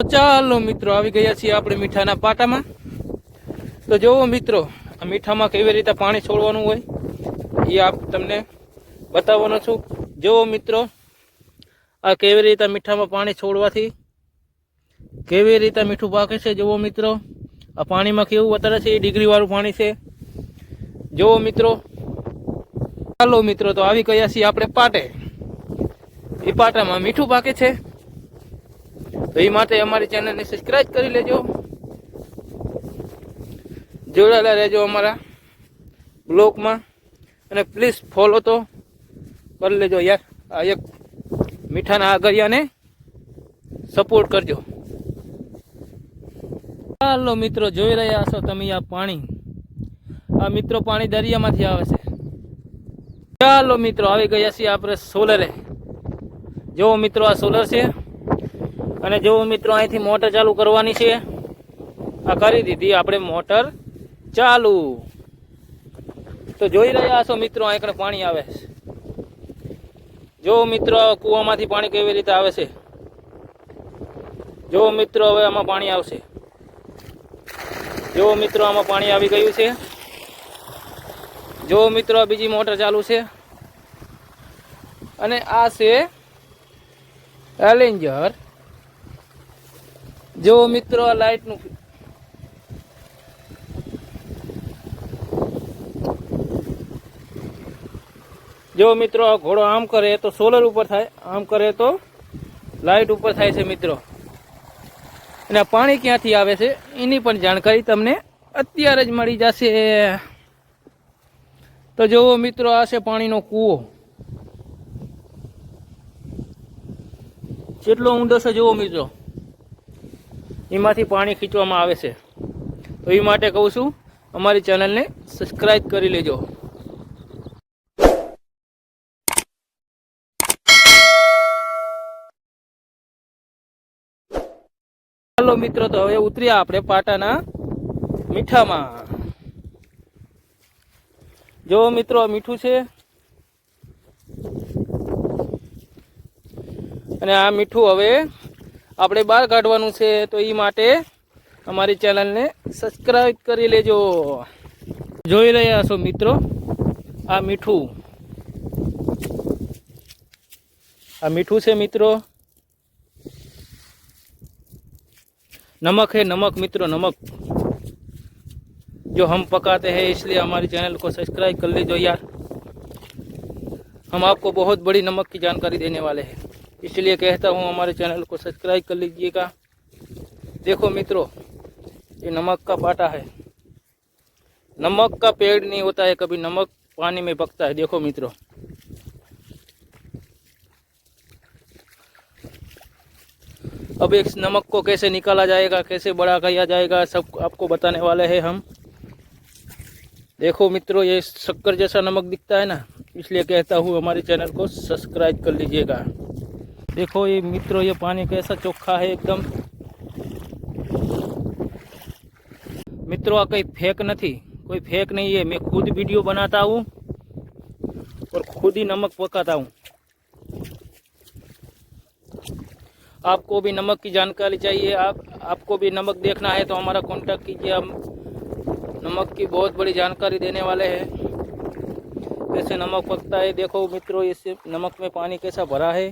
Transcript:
તો ચાલો મિત્રો આવી ગયા છીએ આપણે મીઠાના પાટામાં। તો જોવો મિત્રો આ મીઠામાં કેવી રીતે પાણી છોડવાનું હોય એ આપ તમને બતાવવાનો છું। જોવો મિત્રો આ કેવી રીતે મીઠામાં પાણી છોડવાથી કેવી રીતે મીઠું પાકે છે। જોવો મિત્રો આ પાણીમાં કેવું અત્યારે છે, 1 ડિગ્રી વાળું પાણી છે। જોવો મિત્રો ચાલો મિત્રો તો આવી ગયા છીએ આપણે પાટે। એ પાટામાં મીઠું પાકે છે તો એ માટે અમારી ચેનલને સબસ્ક્રાઇબ કરી લેજો, જોડાયેલા રહેજો અમારા બ્લોગમાં અને પ્લીઝ ફોલો તો કરી લેજો યાર। આ એક મીઠાના આગળિયાને સપોર્ટ કરજો। ચાલો મિત્રો જોઈ રહ્યા છો તમે આ પાણી, આ મિત્રો પાણી દરિયામાંથી આવે છે। ચાલો મિત્રો આવી ગયા છીએ આપણે સોલરે। જો મિત્રો આ સોલર છે અને જો મિત્રો અહીંથી મોટર ચાલુ કરવાની છે। આ કરી દીધી આપણે મોટર ચાલુ। તો જોઈ રહ્યા છો મિત્રો અહીં કણે પાણી આવે છે। જો મિત્રો કૂવામાંથી પાણી કેવી રીતે આવે છે। જો મિત્રો હવે આમાં પાણી આવશે। જો મિત્રો આમાં પાણી આવી ગયું છે। જો મિત્રો બીજી મોટર ચાલુ છે અને આ છે એલેન્જર। જો મિત્રો આ લાઇટનું જો મિત્રો આ ઘોડો આમ કરે તો સોલર ઉપર થાય, આમ કરે તો લાઇટ ઉપર થાય છે મિત્રો। અને પાણી ક્યાંથી આવે છે એની પણ જાણકારી તમને અત્યારે જ મળી જશે। તો જોવો મિત્રો આ છે પાણીનો કૂવો, કેટલો ઊંડો છે જોવો મિત્રો, એમાંથી પાણી ખીંચવામાં આવે છે। તો એ માટે કહું છું અમારી ચેનલને સબસ્ક્રાઇબ કરી લેજો। ચાલો મિત્રો તો હવે ઉતર્યા આપણે પાટાના મીઠામાં। જો મિત્રો મીઠું છે અને આ મીઠું હવે આપણે બહાર કાઢવાનું છે। તો એ માટે અમારી ચેનલને સબસ્ક્રાઇબ કરી લેજો। જોઈ રહ્યા છો મિત્રો આ મીઠું, આ મીઠું છે મિત્રો, नमक है नमक मित्रों नमक, जो हम पकाते हैं इसलिए हमारी चैनल को सब्सक्राइब कर लीजिए यार। हम आपको बहुत बड़ी नमक की जानकारी देने वाले हैं, इसलिए कहता हूँ हमारे चैनल को सब्सक्राइब कर लीजिएगा। देखो मित्रों ये नमक का पाटा है, नमक का पेड़ नहीं होता है कभी, नमक पानी में पकता है। देखो मित्रों अब इस नमक को कैसे निकाला जाएगा, कैसे बड़ा किया जाएगा, सब आपको बताने वाले हैं हम। देखो मित्रों ये शक्कर जैसा नमक दिखता है ना, इसलिए कहता हूँ हमारे चैनल को सब्सक्राइब कर लीजिएगा। देखो ये मित्रों ये पानी कैसा चोखा है एकदम। मित्रों आ कोई फेक नहीं, कोई फेक नहीं है, मैं खुद वीडियो बनाता हूँ और खुद ही नमक पकाता हूँ। आपको भी नमक की जानकारी चाहिए, आपको भी नमक देखना है तो हमारा कांटेक्ट कीजिए। हम नमक की बहुत बड़ी जानकारी देने वाले हैं, कैसे नमक पकता है। देखो मित्रों इससे नमक में पानी कैसा भरा है।